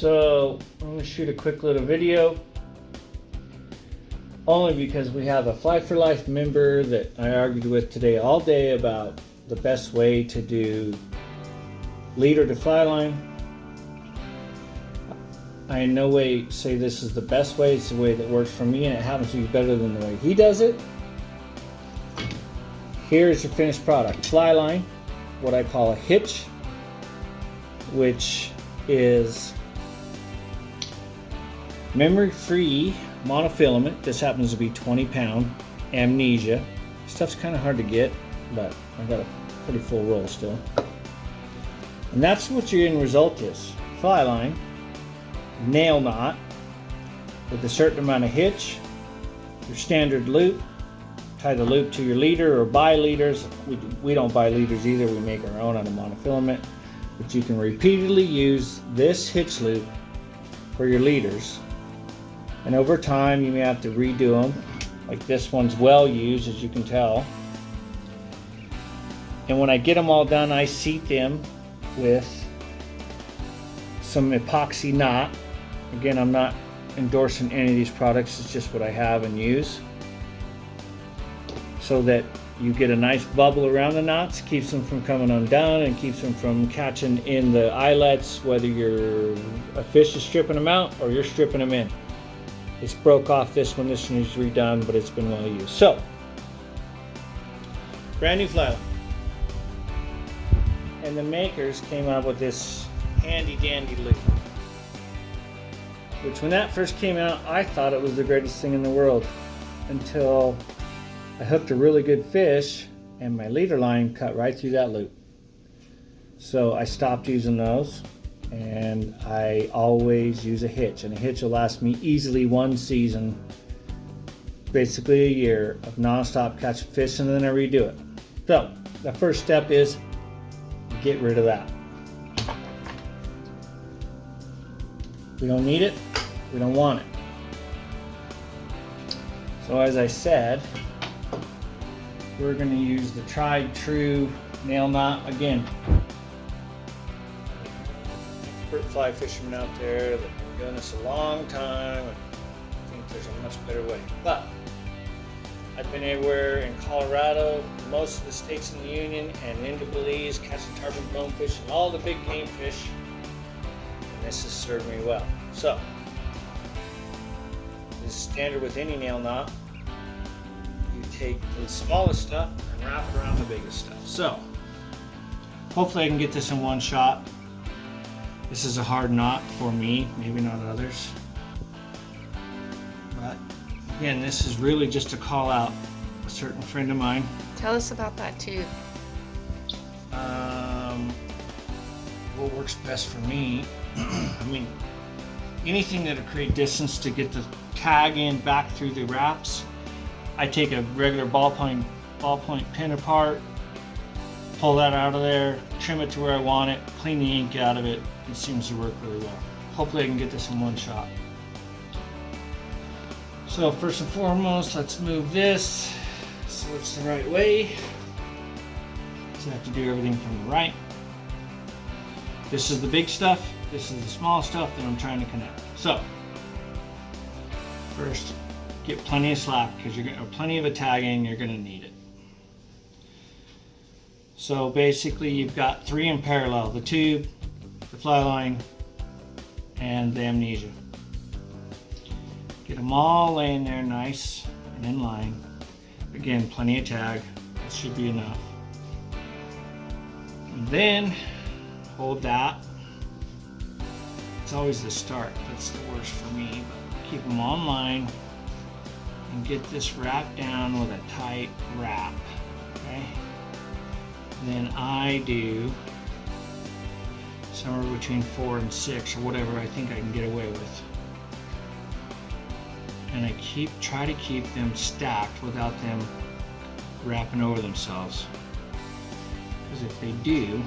So I'm going to shoot a quick little video, only because we have a Fly for Life member that I argued with today all day about the best way to do leader to fly line. I in no way say this is the best way, it's the way that works for me, and it happens to be better than the way he does it. Here's your finished product. Fly line, what I call a hitch, which is memory-free monofilament. This happens to be 20-pound Amnesia. Stuff's kind of hard to get, but I've got a pretty full roll still. And that's what your end result is. Fly line, nail knot with a certain amount of hitch, your standard loop, tie the loop to your leader or buy leaders. We don't buy leaders either, we make our own out of monofilament. But you can repeatedly use this hitch loop for your leaders. And over time you may have to redo them. Like this one's well used, as you can tell. And when I get them all done, I seat them with some epoxy knot. Again, I'm not endorsing any of these products, it's just what I have and use. So that you get a nice bubble around the knots, keeps them from coming undone and keeps them from catching in the eyelets, whether a fish is stripping them out or you're stripping them in. It's broke off this one is redone, but it's been well used. So, brand new fly line. And the makers came out with this handy dandy loop, which when that first came out, I thought it was the greatest thing in the world, until I hooked a really good fish and my leader line cut right through that loop. So I stopped using those, and I always use a hitch, and a hitch will last me easily one season, basically a year of non-stop catching fish, and then I redo it. So the first step is get rid of that. We don't need it, we don't want it. So as I said, we're going to use the tried true nail knot again. Expert fly fishermen out there that have been doing this a long time, and I think there's a much better way. But I've been everywhere in Colorado, most of the states in the Union, and into Belize, catching tarpon, bonefish, and all the big game fish. And this has served me well. So, this is standard with any nail knot. You take the smallest stuff and wrap it around the biggest stuff. So, hopefully I can get this in one shot. This is a hard knot for me, maybe not others. But again, this is really just to call out a certain friend of mine. Tell us about that tube. What works best for me, I mean, anything that'll create distance to get the tag in back through the wraps. I take a regular ballpoint pin apart, pull that out of there, trim it to where I want it, clean the ink out of it. It seems to work really well. Hopefully I can get this in one shot. So first and foremost, let's move this so it's the right way. So I have to do everything from the right. This is the big stuff, this is the small stuff that I'm trying to connect. So, first, get plenty of slack, because you're gonna, plenty of a tagging, you're gonna need it. So basically you've got three in parallel, the tube, the fly line, and the Amnesia. Get them all laying there nice and in line. Again, plenty of tag, that should be enough. And then, hold that. It's always the start that's the worst for me, but keep them on line and get this wrapped down with a tight wrap. Okay? Then I do somewhere between 4 and 6 or whatever I think I can get away with. And I try to keep them stacked without them wrapping over themselves. Because if they do,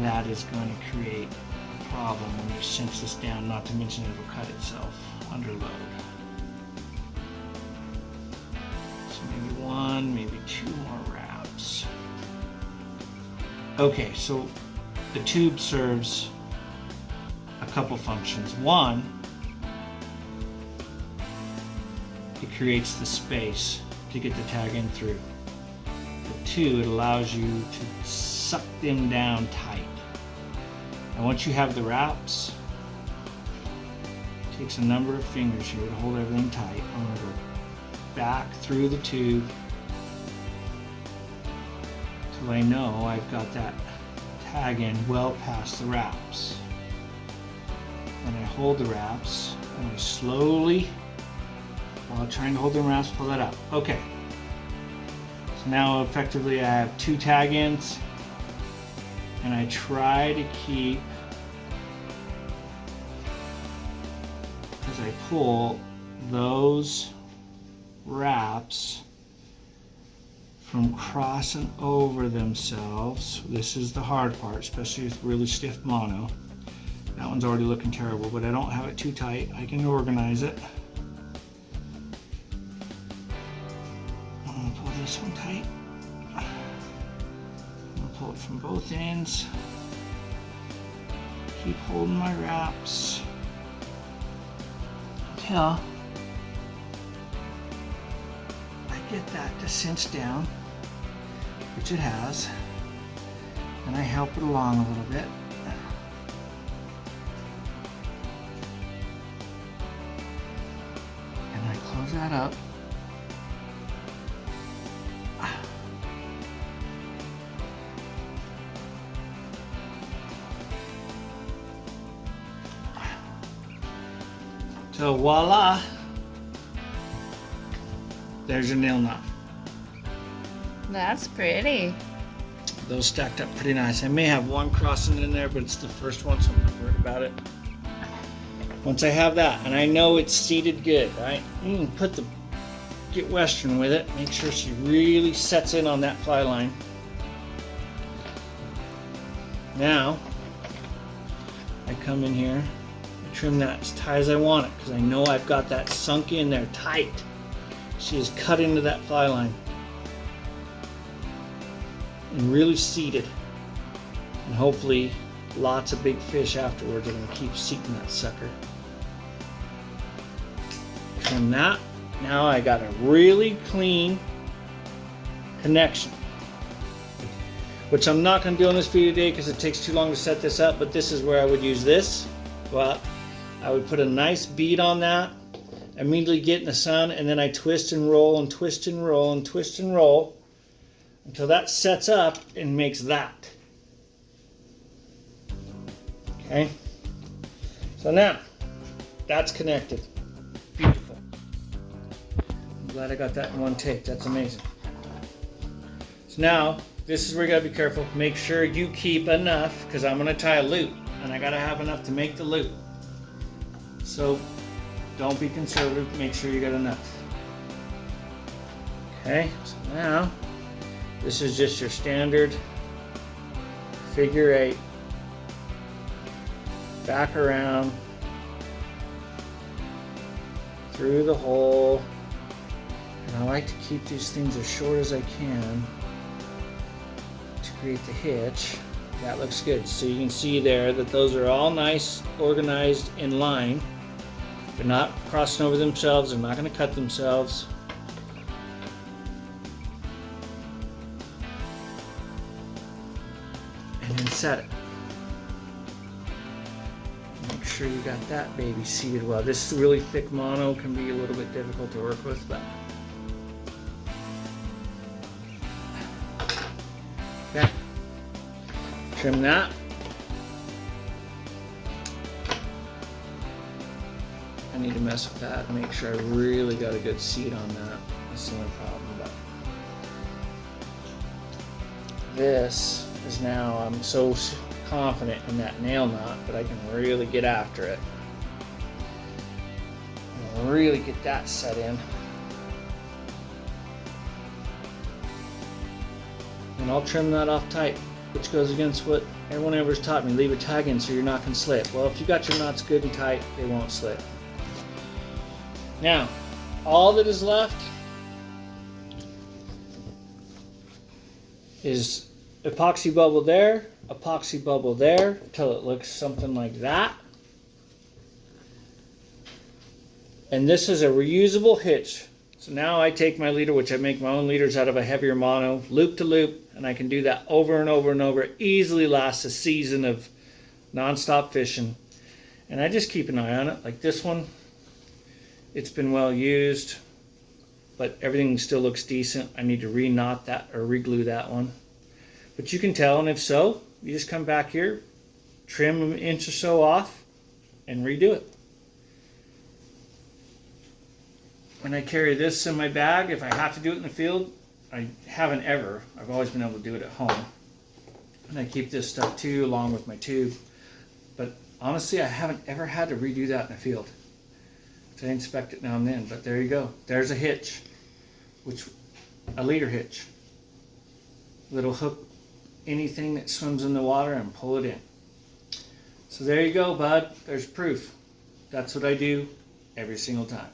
that is going to create a problem when you cinch this down, not to mention it'll cut itself under load. So maybe one, maybe two more wraps. Okay, so the tube serves couple functions. One, it creates the space to get the tag in through. But two, it allows you to suck them down tight. And once you have the wraps, it takes a number of fingers here to hold everything tight. I'm going to go back through the tube till I know I've got that tag in well past the wraps. And I hold the wraps and I slowly, while trying to hold the wraps, pull that up. Okay. So now effectively I have two tag ins, and I try to keep, as I pull, those wraps from crossing over themselves. This is the hard part, especially with really stiff mono. That one's already looking terrible, but I don't have it too tight. I can organize it. I'm gonna pull this one tight. Pull it from both ends. Keep holding my wraps until I get that to cinch down, which it has, and I help it along a little bit. And I close that up. So voila, there's your nail knot. That's pretty. Those stacked up pretty nice. I may have one crossing in there, but it's the first one, so I'm not worried about it. Once I have that, and I know it's seated good, right? You can get Western with it. Make sure she really sets in on that fly line. Now, I come in here, trim that as tight as I want it, because I know I've got that sunk in there tight. She is cut into that fly line and really seated, and hopefully lots of big fish afterwards are going to keep seeking that sucker. Trim that. Now I got a really clean connection, which I'm not going to do on this video today because it takes too long to set this up, but this is where I would use this. Well, I would put a nice bead on that, immediately get in the sun, and then I twist and roll and twist and roll and twist and roll until that sets up and makes that. Okay? So now, that's connected. Beautiful. I'm glad I got that in one take. That's amazing. So now, this is where you gotta be careful. Make sure you keep enough, because I'm gonna tie a loop, and I gotta have enough to make the loop. So don't be conservative, make sure you got enough. Okay, so now this is just your standard figure 8. Back around through the hole. And I like to keep these things as short as I can to create the hitch. That looks good. So you can see there that those are all nice, organized in line. They're not crossing over themselves. They're not going to cut themselves. And then set it. Make sure you got that baby seated well. This really thick mono can be a little bit difficult to work with, but okay. Trim that. I need to mess with that and make sure I really got a good seat on that. That's the only problem. But this is now, I'm so confident in that nail knot that I can really get after it. And really get that set in. And I'll trim that off tight, which goes against what everyone ever has taught me. Leave a tag in so you're not going to slip. Well, if you got your knots good and tight, they won't slip. Now, all that is left is epoxy bubble there, until it looks something like that. And this is a reusable hitch. So now I take my leader, which I make my own leaders out of a heavier mono, loop to loop, and I can do that over and over and over. It easily lasts a season of non-stop fishing. And I just keep an eye on it. Like this one, it's been well used, but everything still looks decent. I need to re-knot that or re-glue that one. But you can tell, and if so, you just come back here, trim an inch or so off, and redo it. When I carry this in my bag, if I have to do it in the field, I haven't ever. I've always been able to do it at home. And I keep this stuff too, along with my tube. But honestly, I haven't ever had to redo that in the field. So I inspect it now and then, but there you go. There's a hitch, a leader hitch. Little hook, anything that swims in the water and pull it in. So there you go, bud. There's proof. That's what I do every single time.